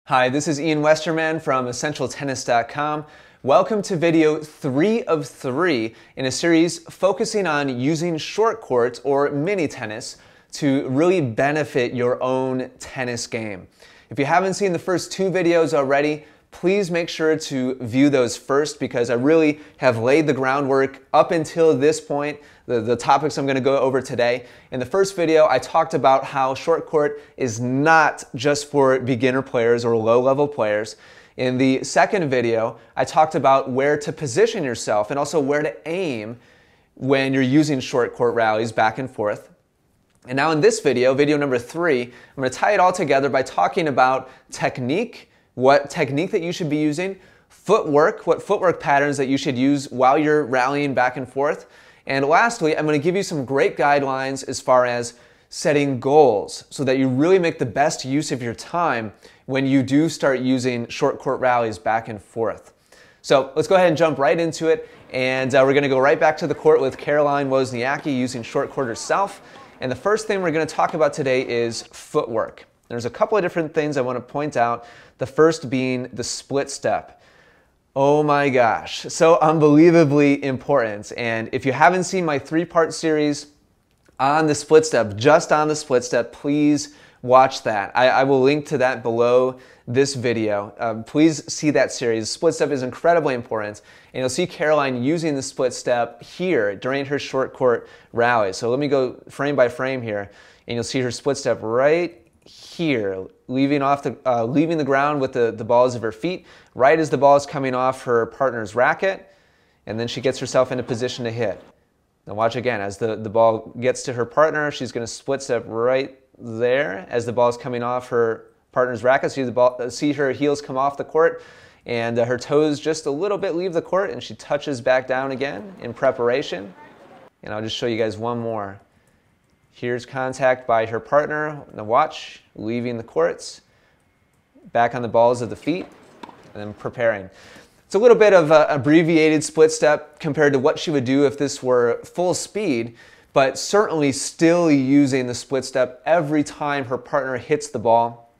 Hi, this is Ian Westerman from EssentialTennis.com. Welcome to video 3 of 3 in a series focusing on using short court or mini tennis to really benefit your own tennis game. If you haven't seen the first 2 videos already, please make sure to view those first because I really have laid the groundwork up until this point, the topics I'm going to go over today. In the first video, I talked about how short court is not just for beginner players or low-level players. In the second video, I talked about where to position yourself and also where to aim when you're using short court rallies back and forth. And now in this video, video number 3, I'm going to tie it all together by talking about technique, what technique that you should be using, footwork, what footwork patterns that you should use while you're rallying back and forth, and lastly, I'm going to give you some great guidelines as far as setting goals so that you really make the best use of your time when you do start using short court rallies back and forth. So let's go ahead and jump right into it, and we're going to go right back to the court with Caroline Wozniacki using short court herself. And the first thing we're going to talk about today is footwork. There's a couple of different things I want to point out, the first being the split step. Oh my gosh, so unbelievably important. And if you haven't seen my 3-part series on the split step, just on the split step, please watch that. I will link to that below this video. Please see that series. Split step is incredibly important. And you'll see Caroline using the split step here during her short court rally. So let me go frame by frame here. And you'll see her split step right here, leaving the ground with the balls of her feet, right as the ball is coming off her partner's racket, and then she gets herself into position to hit. Now watch again, as the ball gets to her partner, she's going to split step right there as the ball is coming off her partner's racket. See her heels come off the court, and her toes just a little bit leave the court, and she touches back down again in preparation. And I'll just show you guys one more. Here's contact by her partner, now watch, leaving the courts, back on the balls of the feet, and then preparing. It's a little bit of an abbreviated split step compared to what she would do if this were full speed, but certainly still using the split step every time her partner hits the ball.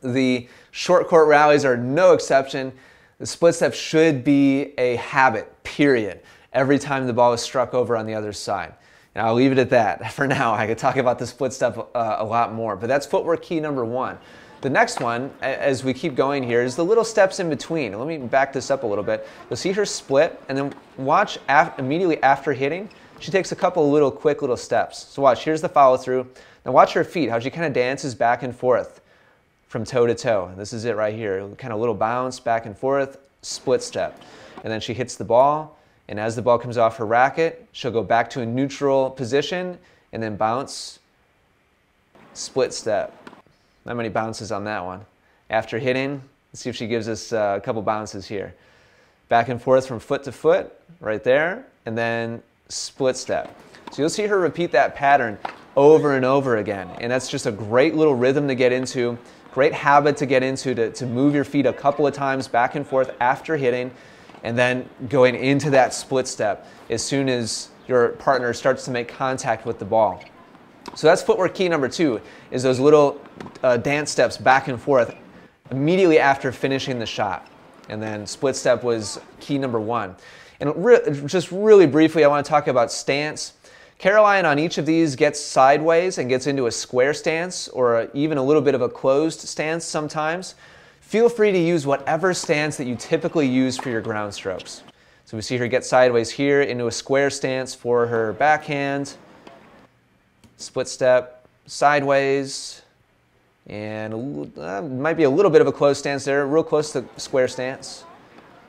The short court rallies are no exception. The split step should be a habit, period, every time the ball is struck over on the other side. And I'll leave it at that for now. I could talk about the split step a lot more, but that's footwork key number 1. The next one, as we keep going here, is the little steps in between. Let me back this up a little bit. You'll see her split, and then watch immediately after hitting, she takes a couple little quick little steps. So watch, here's the follow through. Now watch her feet, how she kind of dances back and forth from toe to toe. This is it right here, kind of little bounce back and forth, split step. And then she hits the ball. And as the ball comes off her racket, she'll go back to a neutral position and then bounce, split step. Not many bounces on that one. After hitting, let's see if she gives us a couple bounces here. Back and forth from foot to foot, right there, and then split step. So you'll see her repeat that pattern over and over again. And that's just a great little rhythm to get into, great habit to get into, to move your feet a couple of times back and forth after hitting, and then going into that split step as soon as your partner starts to make contact with the ball. So that's footwork key number 2, is those little dance steps back and forth immediately after finishing the shot. And then split step was key number 1. And just really briefly, I want to talk about stance. Caroline on each of these gets sideways and gets into a square stance or even a little bit of a closed stance sometimes. Feel free to use whatever stance that you typically use for your ground strokes. So we see her get sideways here into a square stance for her backhand, split step, sideways, and might be a little bit of a closed stance there, real close to square stance,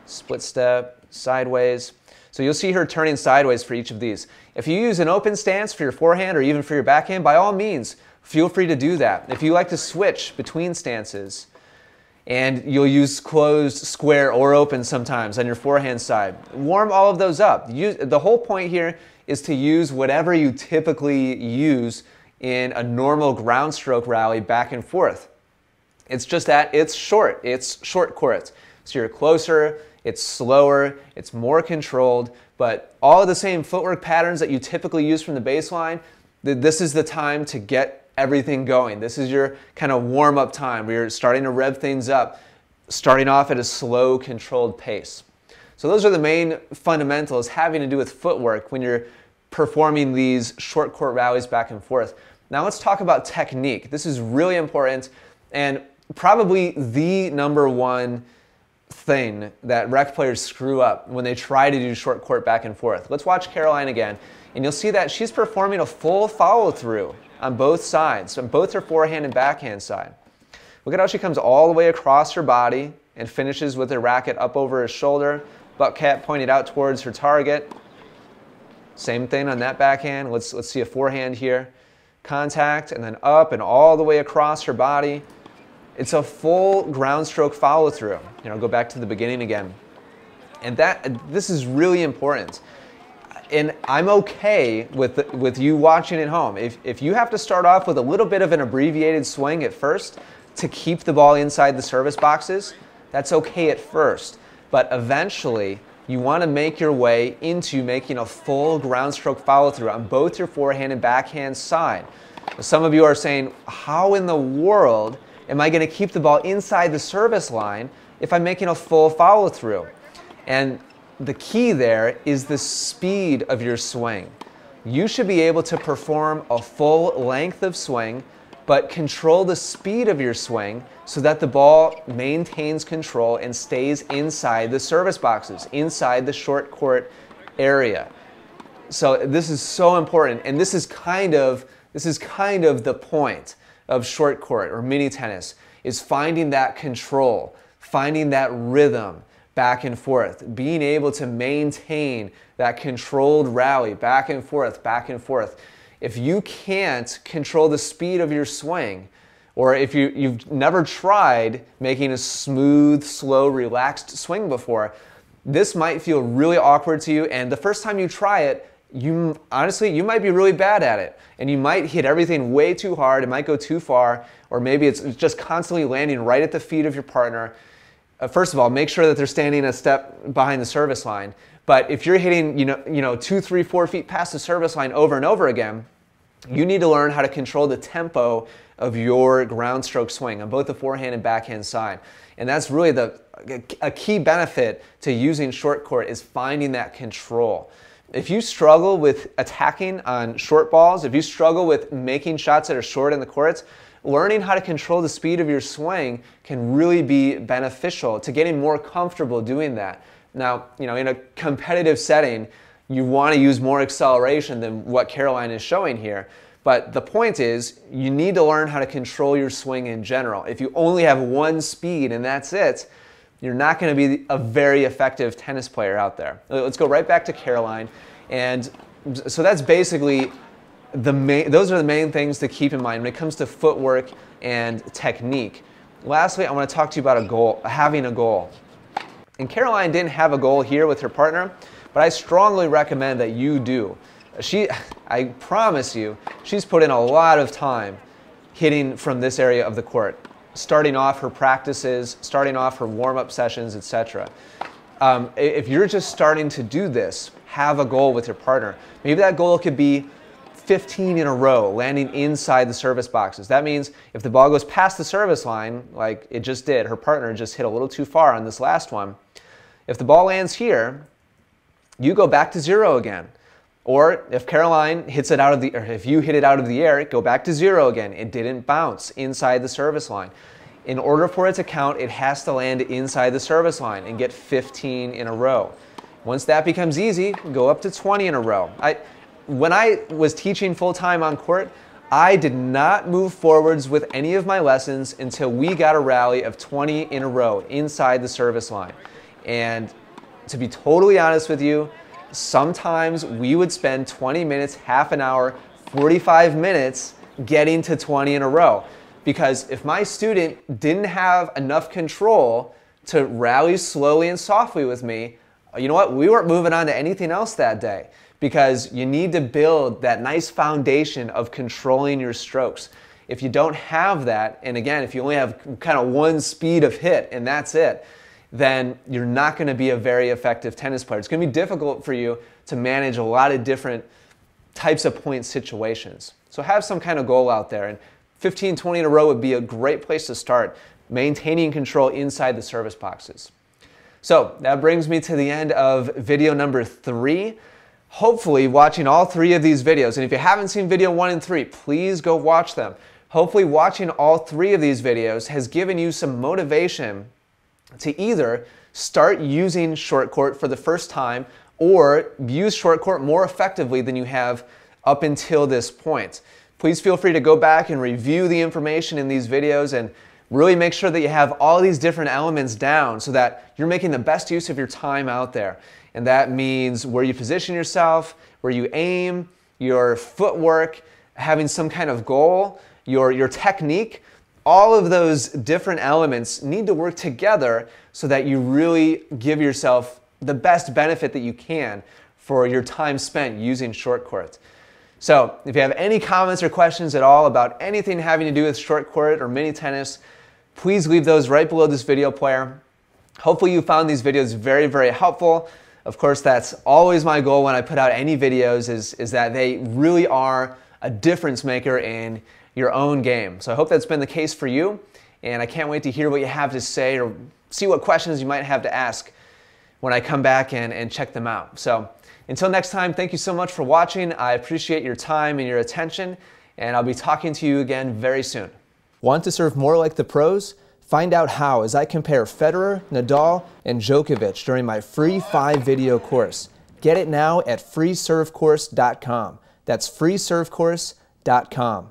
split step, sideways. So you'll see her turning sideways for each of these. If you use an open stance for your forehand or even for your backhand, by all means, feel free to do that. If you like to switch between stances, and you'll use closed, square, or open sometimes on your forehand side, warm all of those up. The whole point here is to use whatever you typically use in a normal ground stroke rally back and forth. It's just that it's short court. So you're closer, it's slower, it's more controlled, but all of the same footwork patterns that you typically use from the baseline, this is the time to get everything going. This is your kind of warm-up time where you're starting to rev things up, starting off at a slow, controlled pace. So those are the main fundamentals having to do with footwork when you're performing these short court rallies back and forth. Now let's talk about technique. This is really important and probably the number one thing that rec players screw up when they try to do short court back and forth. Let's watch Caroline again, and you'll see that she's performing a full follow-through on both sides, on both her forehand and backhand side. Look at how she comes all the way across her body and finishes with her racket up over her shoulder, butt cap pointed out towards her target. Same thing on that backhand. Let's see a forehand here. Contact, and then up and all the way across her body. It's a full ground stroke follow through. Go back to the beginning again. And this is really important. And I'm okay with you watching at home. If you have to start off with a little bit of an abbreviated swing at first to keep the ball inside the service boxes, that's okay at first. But eventually, you want to make your way into making a full ground stroke follow through on both your forehand and backhand side. Some of you are saying, how in the world am I going to keep the ball inside the service line if I'm making a full follow through? And the key there is the speed of your swing. You should be able to perform a full length of swing, but control the speed of your swing so that the ball maintains control and stays inside the service boxes, inside the short court area. So this is so important, and this is kind of the point of short court or mini tennis, is finding that control, finding that rhythm back and forth, being able to maintain that controlled rally back and forth, back and forth. If you can't control the speed of your swing, or if you've never tried making a smooth, slow, relaxed swing before, this might feel really awkward to you, and the first time you try it, honestly, you might be really bad at it, and you might hit everything way too hard, it might go too far, or maybe it's just constantly landing right at the feet of your partner. First of all, make sure that they're standing a step behind the service line. But if you're hitting 2, 3, 4 feet past the service line over and over again, you need to learn how to control the tempo of your ground stroke swing on both the forehand and backhand side. And that's really a key benefit to using short court, is finding that control. If you struggle with attacking on short balls, if you struggle with making shots that are short in the courts, learning how to control the speed of your swing can really be beneficial to getting more comfortable doing that. Now, in a competitive setting, you want to use more acceleration than what Caroline is showing here. But the point is, you need to learn how to control your swing in general. If you only have one speed and that's it, you're not going to be a very effective tennis player out there. Let's go right back to Caroline. And so that's basically those are the main things to keep in mind when it comes to footwork and technique. Lastly, I want to talk to you about having a goal. And Caroline didn't have a goal here with her partner, but I strongly recommend that you do. I promise you, she's put in a lot of time hitting from this area of the court, starting off her practices, starting off her warm-up sessions, etc. If you're just starting to do this, have a goal with your partner. Maybe that goal could be 15 in a row, landing inside the service boxes. That means if the ball goes past the service line, like it just did, her partner just hit a little too far on this last one, if the ball lands here, you go back to 0 again. Or if Caroline hits it or if you hit it out of the air, go back to 0 again. It didn't bounce inside the service line. In order for it to count, it has to land inside the service line and get 15 in a row. Once that becomes easy, go up to 20 in a row. When I was teaching full-time on court, I did not move forwards with any of my lessons until we got a rally of 20 in a row inside the service line. And to be totally honest with you, sometimes we would spend 20 minutes, half an hour, 45 minutes getting to 20 in a row. Because if my student didn't have enough control to rally slowly and softly with me, you know what? We weren't moving on to anything else that day. Because you need to build that nice foundation of controlling your strokes. If you don't have that, and again, if you only have kind of one speed of hit and that's it, then you're not going to be a very effective tennis player. It's going to be difficult for you to manage a lot of different types of point situations. So have some kind of goal out there, and 15, 20 in a row would be a great place to start, maintaining control inside the service boxes. So that brings me to the end of video number 3. Hopefully watching all 3 of these videos, and if you haven't seen video 1 and 3, please go watch them. Hopefully watching all 3 of these videos has given you some motivation to either start using short court for the first time or use short court more effectively than you have up until this point. Please feel free to go back and review the information in these videos and really make sure that you have all these different elements down so that you're making the best use of your time out there. And that means where you position yourself, where you aim, your footwork, having some kind of goal, your technique. All of those different elements need to work together so that you really give yourself the best benefit that you can for your time spent using short court. So if you have any comments or questions at all about anything having to do with short court or mini tennis, please leave those right below this video player. Hopefully you found these videos very, very helpful. Of course, that's always my goal when I put out any videos is that they really are a difference maker in your own game. So I hope that's been the case for you, and I can't wait to hear what you have to say or see what questions you might have to ask when I come back and check them out. So until next time, thank you so much for watching. I appreciate your time and your attention, and I'll be talking to you again very soon. Want to serve more like the pros? Find out how as I compare Federer, Nadal, and Djokovic during my free 5-video course. Get it now at freeservecourse.com. That's freeservecourse.com.